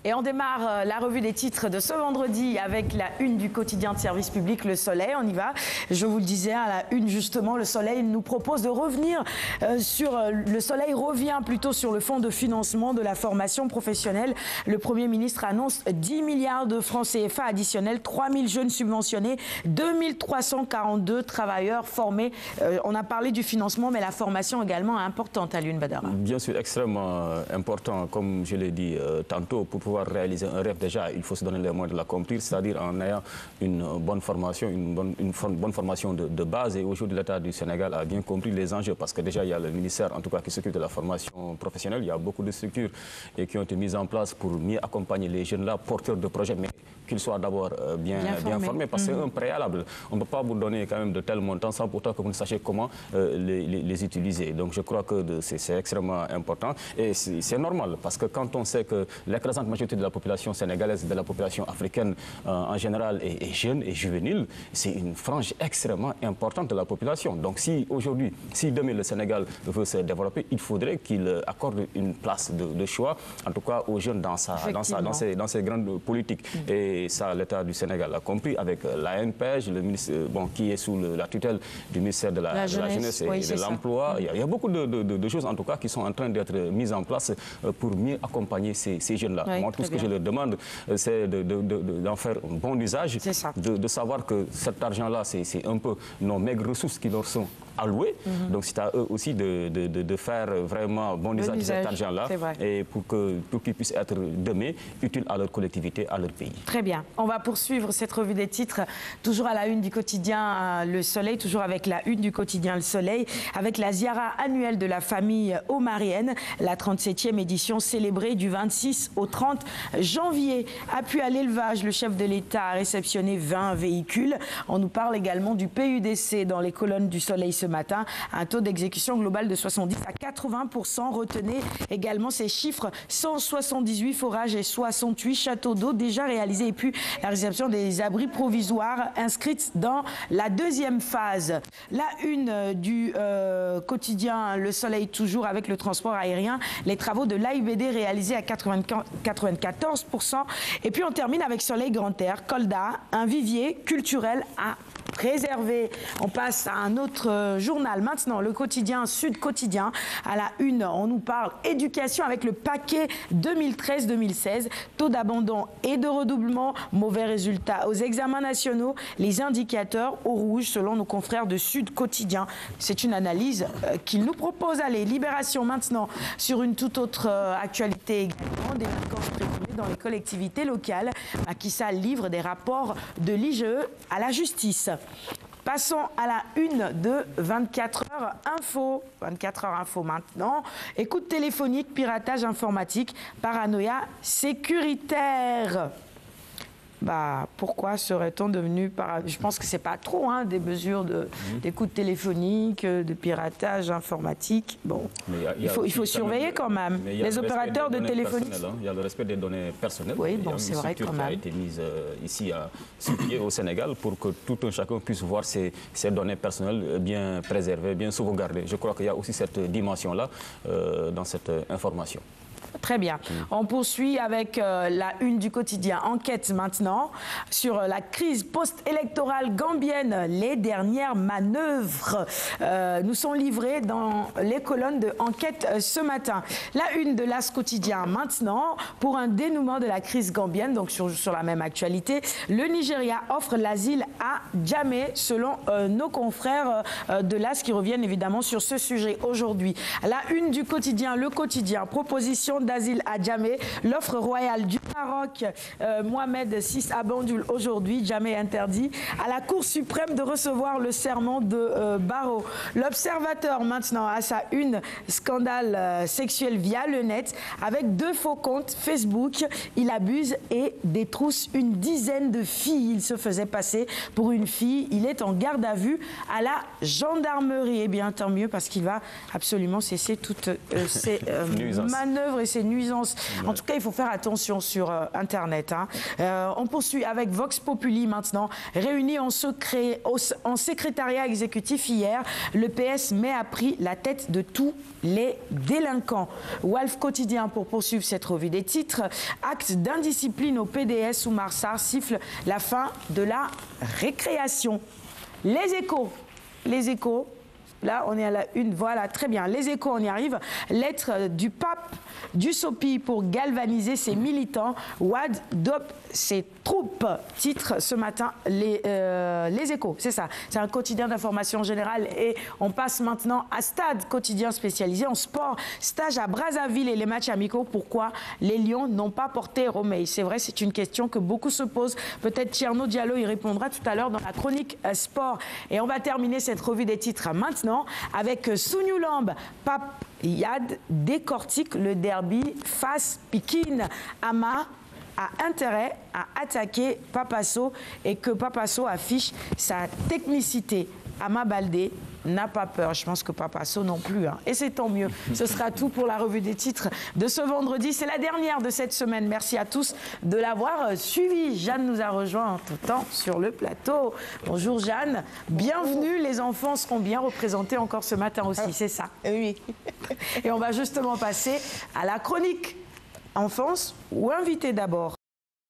Et on démarre la revue des titres de ce vendredi avec la une du quotidien de service public Le Soleil. On y va. Je vous le disais, à la une justement, Le Soleil nous propose de revenir sur... Le Soleil revient plutôt sur le fonds de financement de la formation professionnelle. Le Premier ministre annonce 10 milliards de francs CFA additionnels, 3 000 jeunes subventionnés, 2 342 travailleurs formés. On a parlé du financement, mais la formation également est importante à l'une, Badara. Bien sûr, extrêmement important, comme je l'ai dit tantôt, pour pouvoir réaliser un rêve déjà, il faut se donner les moyens de l'accomplir, c'est-à-dire en ayant une bonne formation, une bonne formation de base. Et aujourd'hui, l'État du Sénégal a bien compris les enjeux, parce que déjà, il y a le ministère, en tout cas, qui s'occupe de la formation professionnelle. Il y a beaucoup de structures qui ont été mises en place pour mieux accompagner les jeunes-là, porteurs de projets, mais qu'ils soient d'abord bien formés, parce que c'est un préalable. On ne peut pas vous donner quand même de tels montants sans pourtant que vous ne sachiez comment les utiliser. Donc je crois que c'est extrêmement important et c'est normal, parce que quand on sait que l'écrasante majorité de la population sénégalaise, de la population africaine en général est jeune et juvénile, c'est une frange extrêmement importante de la population. Donc si aujourd'hui, si demain le Sénégal veut se développer, il faudrait qu'il accorde une place de choix, en tout cas aux jeunes dans ces grandes politiques. Et ça, l'État du Sénégal a compris avec l'ANPEJ, le ministre, qui est sous la tutelle du ministère de la Jeunesse et de l'Emploi. Il y a beaucoup de choses, en tout cas, qui sont en train d'être mises en place pour mieux accompagner ces jeunes-là. Moi, tout ce que je leur demande, c'est d'en faire un bon usage, de savoir que cet argent-là, c'est un peu nos maigres ressources qui leur sont allouées. Donc, c'est à eux aussi de faire vraiment bon usage de cet argent-là et pour qu'ils puissent être demain utiles à leur collectivité, à leur pays. Très bien. On va poursuivre cette revue des titres, toujours à la une du quotidien Le Soleil, toujours avec la une du quotidien Le Soleil, avec la ziara annuelle de la famille omarienne, la 37e édition célébrée du 26 au 30 janvier. Appui à l'élevage, le chef de l'État a réceptionné 20 véhicules. On nous parle également du PUDC dans les colonnes du Soleil ce matin, un taux d'exécution global de 70 à 80%. Retenez également ces chiffres, 178 forages et 68 châteaux d'eau déjà réalisés, et puis la réception des abris provisoires inscrites dans la deuxième phase. La une du quotidien Le Soleil, toujours avec le transport aérien, les travaux de l'AIBD réalisés à 94%. Et puis on termine avec Soleil Grand Air, Kolda, un vivier culturel à préserver. On passe à un autre journal maintenant, le quotidien Sud Quotidien. À la une, on nous parle éducation avec le paquet 2013-2016, taux d'abandon et de redoublement, mauvais résultats aux examens nationaux, les indicateurs au rouge selon nos confrères de Sud Quotidien. C'est une analyse qu'ils nous proposent. Allez, Libération maintenant sur une toute autre actualité également, des vacances présumées dans les collectivités locales. Macky Sall livre des rapports de l'IGE à la justice. Passons à la une de 24 heures info. 24 heures info maintenant. Écoute téléphonique, piratage informatique, paranoïa sécuritaire. Pourquoi serait-on devenu... Je pense que ce n'est pas trop des mesures d'écoute téléphonique, de piratage informatique. Bon, il faut surveiller quand même. Les opérateurs de téléphonie... Il y a le respect des données personnelles. Oui, bon, c'est vrai quand même. Qui a été mise ici sur pied au Sénégal pour que tout un chacun puisse voir ses données personnelles bien préservées, bien sauvegardées. Je crois qu'il y a aussi cette dimension-là dans cette information. Très bien. On poursuit avec la une du quotidien Enquête maintenant sur la crise post-électorale gambienne. Les dernières manœuvres nous sont livrées dans les colonnes de Enquête ce matin. La une de l'As quotidien maintenant pour un dénouement de la crise gambienne, donc sur la même actualité. Le Nigeria offre l'asile à Djamé selon nos confrères de l'As qui reviennent évidemment sur ce sujet aujourd'hui. La une du quotidien, Le Quotidien, proposition d'asile à Djamé, l'offre royale du Maroc, Mohamed VI Abandoul aujourd'hui, Djamé interdit à la Cour suprême de recevoir le serment de Barreau. L'Observateur maintenant à sa une, scandale sexuel via le net avec 2 faux comptes Facebook, il abuse et détrousse une dizaine de filles. Il se faisait passer pour une fille, il est en garde à vue à la gendarmerie. Eh bien tant mieux parce qu'il va absolument cesser toutes ces manœuvres et ces nuisances. En tout cas, il faut faire attention sur Internet. Hein. On poursuit avec Vox Populi maintenant. Réuni en secrétariat exécutif hier, le PS met à prix la tête de tous les délinquants. Walf Quotidien, pour poursuivre cette revue des titres, acte d'indiscipline au PDS où Marsar siffle la fin de la récréation. Les Échos, là on est à la une, voilà, très bien. Les Échos, on y arrive. Lettre du pape du Sopi pour galvaniser ses militants. Wad dope ses troupes. Titre ce matin, les Échos, c'est ça. C'est un quotidien d'information générale et on passe maintenant à Stade, quotidien spécialisé en sport. Stage à Brazzaville et les matchs amicaux. Pourquoi les Lions n'ont pas porté Romei? C'est vrai, c'est une question que beaucoup se posent. Peut-être Tierno Diallo y répondra tout à l'heure dans la chronique sport. Et on va terminer cette revue des titres maintenant avec Sounioulamb. Pape Yad décortique le derby face Pikine. Ama a intérêt à attaquer Papasso et que Papasso affiche sa technicité. Ama Baldé n'a pas peur. Je pense que Papasso non plus. Hein. Et c'est tant mieux. Ce sera tout pour la revue des titres de ce vendredi. C'est la dernière de cette semaine. Merci à tous de l'avoir suivi. Jeanne nous a rejoint en tout temps sur le plateau. Bonjour Jeanne. Bienvenue. Les enfants seront bien représentés encore ce matin aussi. C'est ça? Oui. Et on va justement passer à la chronique enfance ou invité d'abord.